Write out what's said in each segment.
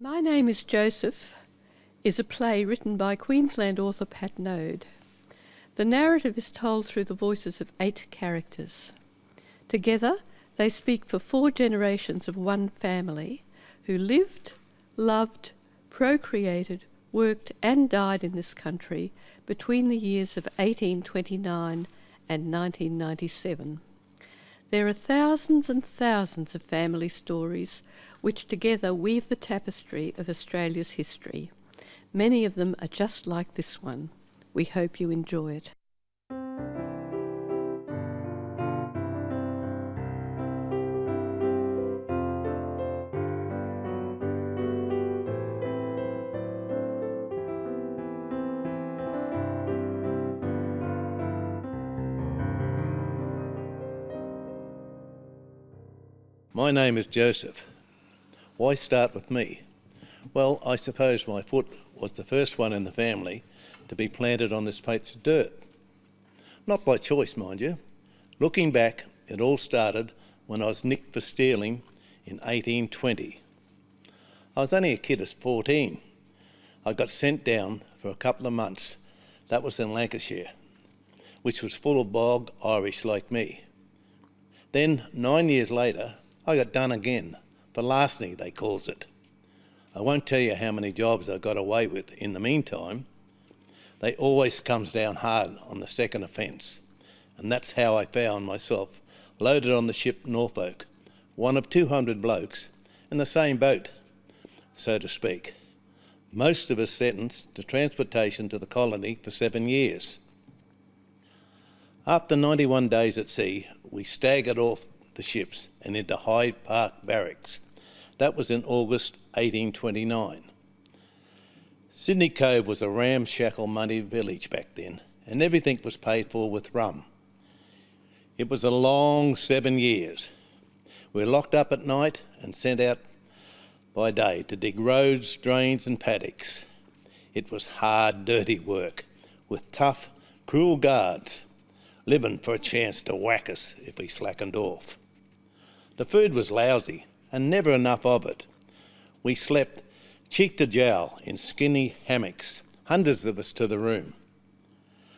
My Name is Joseph is a play written by Queensland author Pat Noad. The narrative is told through the voices of 8 characters. Together, they speak for 4 generations of one family who lived, loved, procreated, worked and died in this country between the years of 1829 and 1997. There are thousands and thousands of family stories which together weave the tapestry of Australia's history. Many of them are just like this one. We hope you enjoy it. My name is Joseph. Why start with me? Well, I suppose my foot was the first one in the family to be planted on this piece of dirt. Not by choice, mind you. Looking back, it all started when I was nicked for stealing in 1820. I was only a kid at 14. I got sent down for a couple of months. That was in Lancashire, which was full of bog Irish like me. Then, 9 years later, I got done again, for larceny they calls it. I won't tell you how many jobs I got away with in the meantime. They always comes down hard on the second offence, and that's how I found myself loaded on the ship Norfolk, one of 200 blokes in the same boat, so to speak. Most of us sentenced to transportation to the colony for 7 years. After 91 days at sea, we staggered off the ships and into Hyde Park Barracks. That was in August 1829. Sydney Cove was a ramshackle muddy village back then, and everything was paid for with rum. It was a long 7 years. We were locked up at night and sent out by day to dig roads, drains and paddocks. It was hard, dirty work, with tough, cruel guards, living for a chance to whack us if we slackened off. The food was lousy, and never enough of it. We slept cheek to jowl in skinny hammocks, hundreds of us to the room.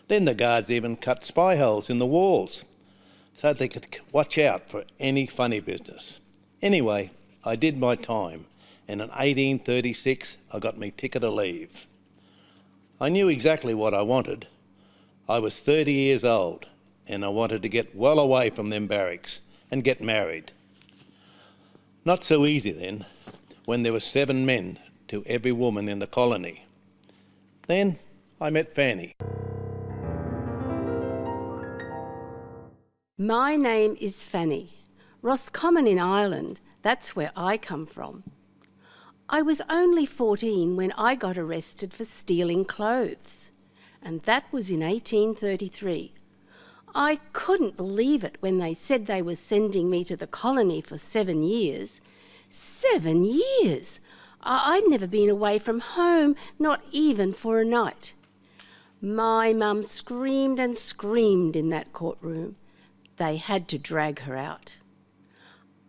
Then the guards even cut spy holes in the walls so they could watch out for any funny business. Anyway, I did my time, and in 1836 I got me ticket of leave. I knew exactly what I wanted. I was 30 years old, and I wanted to get well away from them barracks and get married. Not so easy then, when there were 7 men to every woman in the colony. Then I met Fanny. My name is Fanny. Roscommon in Ireland, that's where I come from. I was only 14 when I got arrested for stealing clothes, and that was in 1833. I couldn't believe it when they said they were sending me to the colony for 7 years. 7 years! I'd never been away from home, not even for a night. My mum screamed and screamed in that courtroom. They had to drag her out.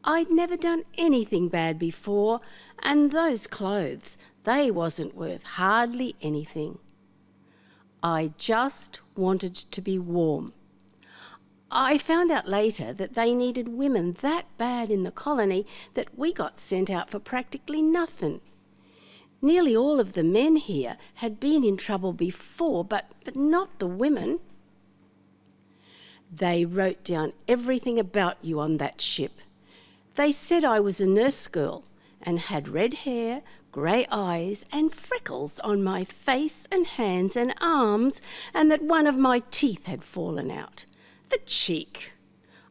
I'd never done anything bad before, and those clothes, they wasn't worth hardly anything. I just wanted to be warm. I found out later that they needed women that bad in the colony that we got sent out for practically nothing. Nearly all of the men here had been in trouble before, but not the women. They wrote down everything about you on that ship. They said I was a nurse girl and had red hair, grey eyes and freckles on my face and hands and arms, and that one of my teeth had fallen out. The cheek!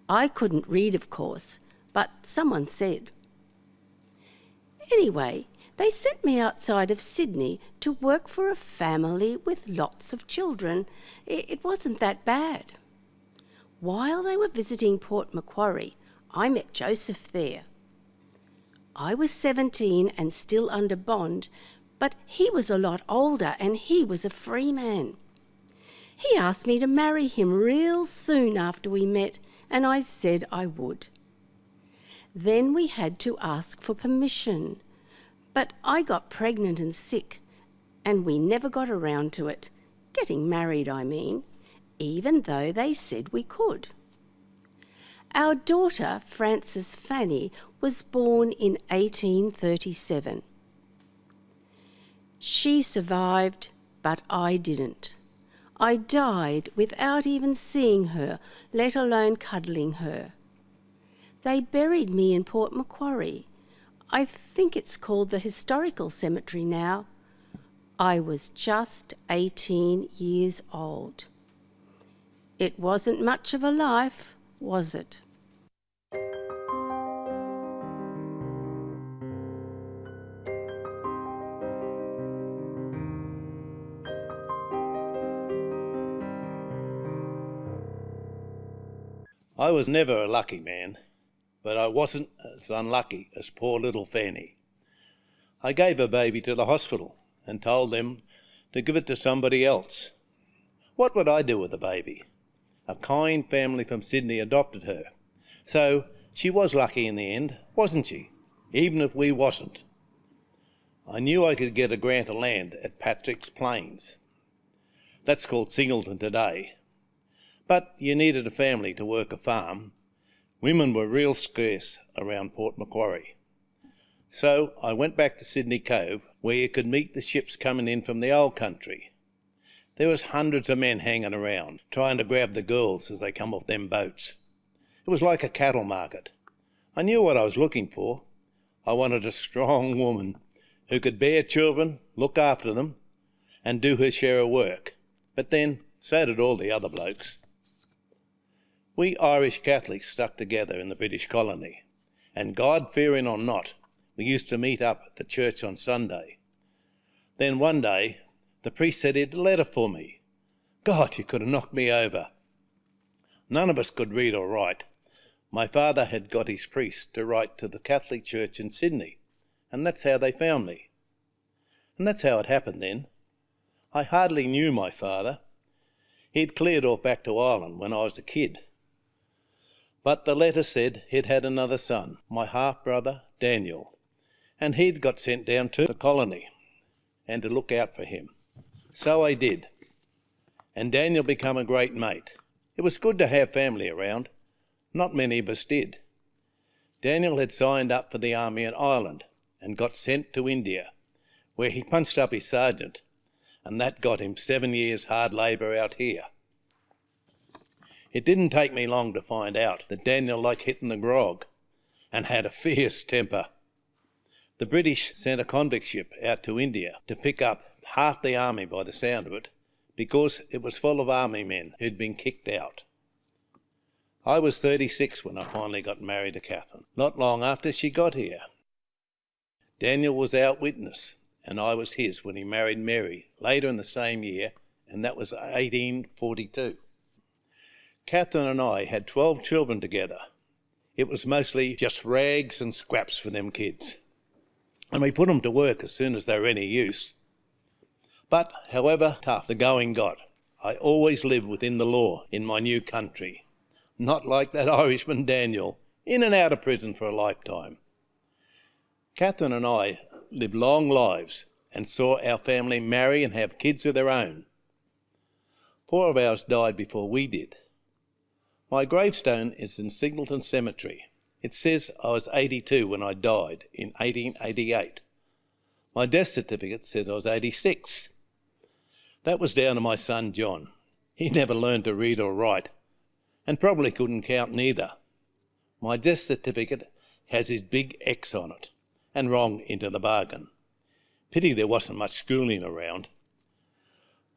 I couldn't read, of course, but someone said. Anyway, they sent me outside of Sydney to work for a family with lots of children. It wasn't that bad. While they were visiting Port Macquarie, I met Joseph there. I was 17 and still under bond, but he was a lot older and he was a free man. He asked me to marry him real soon after we met, and I said I would. Then we had to ask for permission. But I got pregnant and sick, and we never got around to it. Getting married, I mean, even though they said we could. Our daughter, Frances Fanny, was born in 1837. She survived, but I didn't. I died without even seeing her, let alone cuddling her. They buried me in Port Macquarie. I think it's called the Historical Cemetery now. I was just 18 years old. It wasn't much of a life, was it? I was never a lucky man, but I wasn't as unlucky as poor little Fanny. I gave her baby to the hospital and told them to give it to somebody else. What would I do with the baby? A kind family from Sydney adopted her. So she was lucky in the end, wasn't she? Even if we wasn't. I knew I could get a grant of land at Patrick's Plains. That's called Singleton today. But you needed a family to work a farm. Women were real scarce around Port Macquarie. So I went back to Sydney Cove, where you could meet the ships coming in from the old country. There was hundreds of men hanging around, trying to grab the girls as they come off them boats. It was like a cattle market. I knew what I was looking for. I wanted a strong woman who could bear children, look after them, and do her share of work. But then, so did all the other blokes. We Irish Catholics stuck together in the British colony, and God-fearing or not, we used to meet up at the church on Sunday. Then one day, the priest said he'd a letter for me. God, you could have knocked me over. None of us could read or write. My father had got his priest to write to the Catholic Church in Sydney, and that's how they found me. And that's how it happened then. I hardly knew my father. He'd cleared off back to Ireland when I was a kid. But the letter said he'd had another son, my half-brother, Daniel, and he'd got sent down to the colony and to look out for him. So I did, and Daniel became a great mate. It was good to have family around. Not many of us did. Daniel had signed up for the army in Ireland and got sent to India, where he punched up his sergeant, and that got him 7 years hard labour out here. It didn't take me long to find out that Daniel liked hitting the grog and had a fierce temper. The British sent a convict ship out to India to pick up half the army by the sound of it, because it was full of army men who'd been kicked out. I was 36 when I finally got married to Catherine, not long after she got here. Daniel was our witness, and I was his when he married Mary later in the same year, and that was 1842. Catherine and I had 12 children together. It was mostly just rags and scraps for them kids, and we put them to work as soon as they were any use. But however tough the going got, I always lived within the law in my new country, not like that Irishman Daniel, in and out of prison for a lifetime. Catherine and I lived long lives and saw our family marry and have kids of their own. 4 of ours died before we did. My gravestone is in Singleton Cemetery. It says I was 82 when I died in 1888. My death certificate says I was 86. That was down to my son John. He never learned to read or write, and probably couldn't count neither. My death certificate has his big X on it, and wrong into the bargain. Pity there wasn't much schooling around.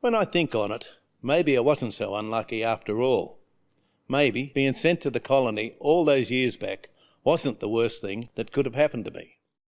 When I think on it, maybe I wasn't so unlucky after all. Maybe being sent to the colony all those years back wasn't the worst thing that could have happened to me.